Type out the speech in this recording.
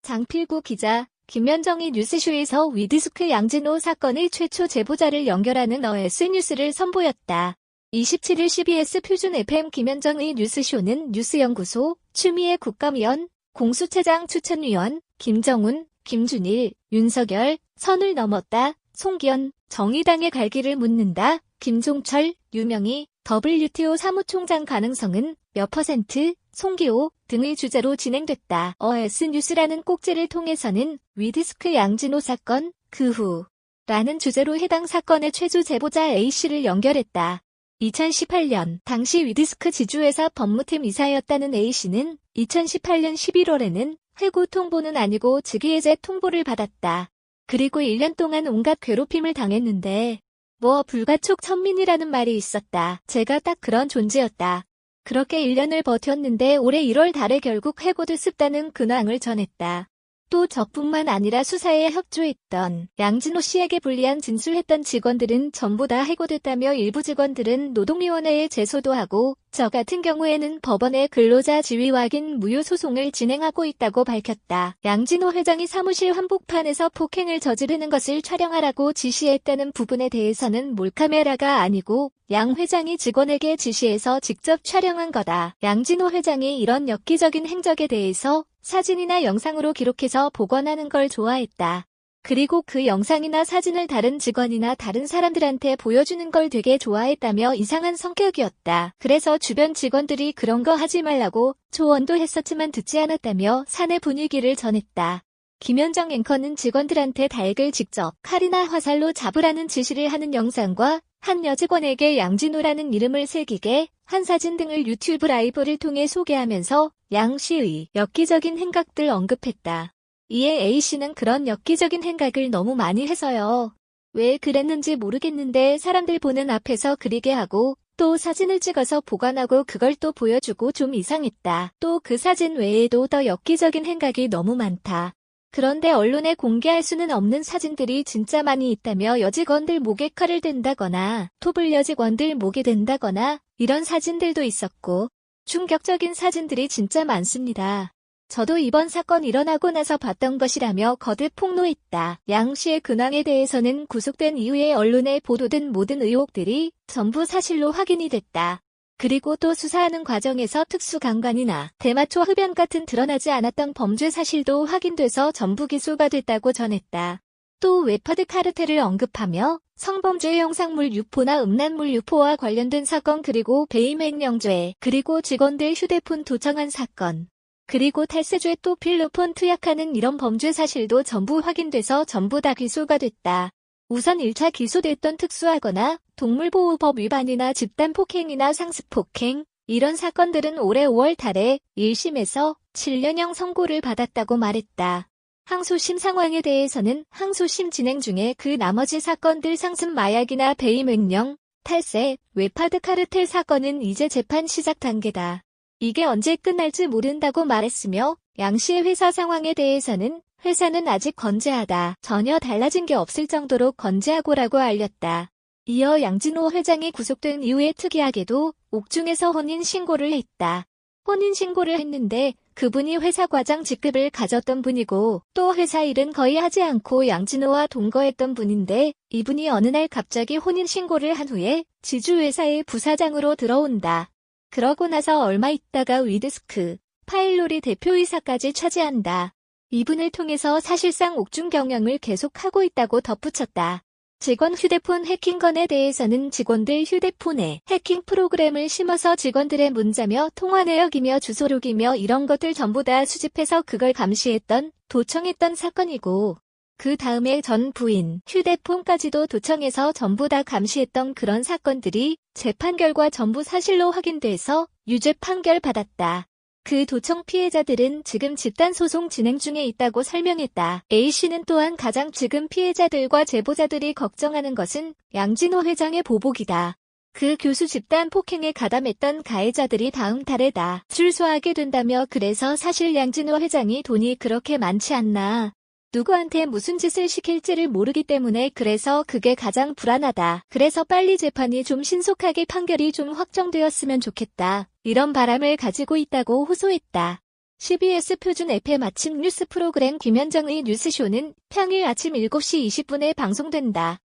장필구 기자, 김현정이 뉴스쇼에서 위드스크 양진호 사건의 최초 제보자를 연결하는 OS 뉴스를 선보였다. 27일 CBS 표준 FM 김현정의 뉴스쇼는 뉴스연구소, 추미애 국감위원, 공수처장 추천위원, 김정훈, 김준일, 윤석열, 선을 넘었다, 송기현, 정의당의 갈 길을 묻는다, 김종철, 유명희, WTO 사무총장 가능성은 몇 %, 송기호 등의 주제로 진행됐다. OS 뉴스라는 꼭지를 통해서는 위드스크 양진호 사건, 그 후 라는 주제로 해당 사건의 최초 제보자 A씨를 연결했다. 2018년 당시 위드스크 지주회사 법무팀 이사였다는 A씨는 2018년 11월에는 해고 통보는 아니고 직위해제 통보를 받았다. 그리고 1년 동안 온갖 괴롭힘을 당했는데 불가촉 천민이라는 말이 있었다. 제가 딱 그런 존재였다. 그렇게 1년을 버텼는데 올해 1월 달에 결국 해고됐었다는 근황을 전했다. 또 저뿐만 아니라 수사에 협조했던 양진호 씨에게 불리한 진술했던 직원들은 전부 다 해고됐다며 일부 직원들은 노동위원회에 제소도 하고 저 같은 경우에는 법원에 근로자 지위 확인 무효 소송을 진행하고 있다고 밝혔다. 양진호 회장이 사무실 한복판에서 폭행을 저지르는 것을 촬영하라고 지시했다는 부분에 대해서는 몰카메라가 아니고 양 회장이 직원에게 지시해서 직접 촬영한 거다. 양진호 회장이 이런 엽기적인 행적에 대해서 사진이나 영상으로 기록해서 복원하는 걸 좋아했다. 그리고 그 영상이나 사진을 다른 직원이나 다른 사람들한테 보여주는 걸 되게 좋아했다며 이상한 성격이었다. 그래서 주변 직원들이 그런 거 하지 말라고 조언도 했었지만 듣지 않았다며 사내 분위기를 전했다. 김현정 앵커는 직원들한테 닭을 직접 칼이나 화살로 잡으라는 지시를 하는 영상과 한 여직원에게 양진호라는 이름을 새기게 한 사진 등을 유튜브 라이브를 통해 소개하면서 양 씨의 엽기적인 행각들 언급했다. 이에 A씨는 그런 엽기적인 행각을 너무 많이 해서요. 왜 그랬는지 모르겠는데 사람들 보는 앞에서 그리게 하고 또 사진을 찍어서 보관하고 그걸 또 보여주고 좀 이상했다. 또 그 사진 외에도 더 엽기적인 행각이 너무 많다. 그런데 언론에 공개할 수는 없는 사진들이 진짜 많이 있다며 여직원들 목에 칼을 댄다거나 톱을 여직원들 목에 댄다거나 이런 사진들도 있었고 충격적인 사진들이 진짜 많습니다. 저도 이번 사건 일어나고 나서 봤던 것이라며 거듭 폭로했다. 양 씨의 근황에 대해서는 구속된 이후에 언론에 보도된 모든 의혹들이 전부 사실로 확인이 됐다. 그리고 또 수사하는 과정에서 특수강간이나 대마초 흡연 같은 드러나지 않았던 범죄 사실도 확인돼서 전부 기소가 됐다고 전했다. 또 웨파드 카르텔을 언급하며 성범죄 영상물 유포나 음란물 유포와 관련된 사건 그리고 배임횡령죄 그리고 직원들 휴대폰 도청한 사건 그리고 탈세죄 또 필로폰 투약하는 이런 범죄 사실도 전부 확인돼서 전부 다 기소가 됐다. 우선 1차 기소됐던 특수하거나 동물보호법 위반이나 집단폭행이나 상습폭행 이런 사건들은 올해 5월 달에 1심에서 7년형 선고를 받았다고 말했다. 항소심 상황에 대해서는 항소심 진행 중에 그 나머지 사건들 상습 마약이나 배임횡령, 탈세, 웨파드 카르텔 사건은 이제 재판 시작 단계다. 이게 언제 끝날지 모른다고 말했으며 양 씨의 회사 상황에 대해서는 회사는 아직 건재하다. 전혀 달라진 게 없을 정도로 건재하고라고 알렸다. 이어 양진호 회장이 구속된 이후에 특이하게도 옥중에서 혼인신고를 했다. 혼인신고를 했는데 그분이 회사 과장 직급을 가졌던 분이고 또 회사 일은 거의 하지 않고 양진호와 동거했던 분인데 이분이 어느 날 갑자기 혼인신고를 한 후에 지주회사의 부사장으로 들어온다. 그러고 나서 얼마 있다가 위드스크, 파일로리 대표이사까지 차지한다. 이분을 통해서 사실상 옥중 경영을 계속하고 있다고 덧붙였다. 직원 휴대폰 해킹건에 대해서는 직원들 휴대폰에 해킹 프로그램을 심어서 직원들의 문자며 통화 내역이며 주소록이며 이런 것들 전부 다 수집해서 그걸 감시했던, 도청했던 사건이고 그 다음에 전 부인 휴대폰까지도 도청해서 전부 다 감시했던 그런 사건들이 재판 결과 전부 사실로 확인돼서 유죄 판결 받았다. 그 도청 피해자들은 지금 집단소송 진행 중에 있다고 설명했다. A씨는 또한 가장 지금 피해자들과 제보자들이 걱정하는 것은 양진호 회장의 보복이다. 그 교수 집단 폭행에 가담했던 가해자들이 다음 달에 다 출소하게 된다며 그래서 사실 양진호 회장이 돈이 그렇게 많지 않나. 누구한테 무슨 짓을 시킬지를 모르기 때문에 그래서 그게 가장 불안하다. 그래서 빨리 재판이 좀 신속하게 판결이 좀 확정되었으면 좋겠다. 이런 바람을 가지고 있다고 호소했다. CBS 표준 FM 아침 뉴스 프로그램 김현정의 뉴스쇼는 평일 아침 7시 20분에 방송된다.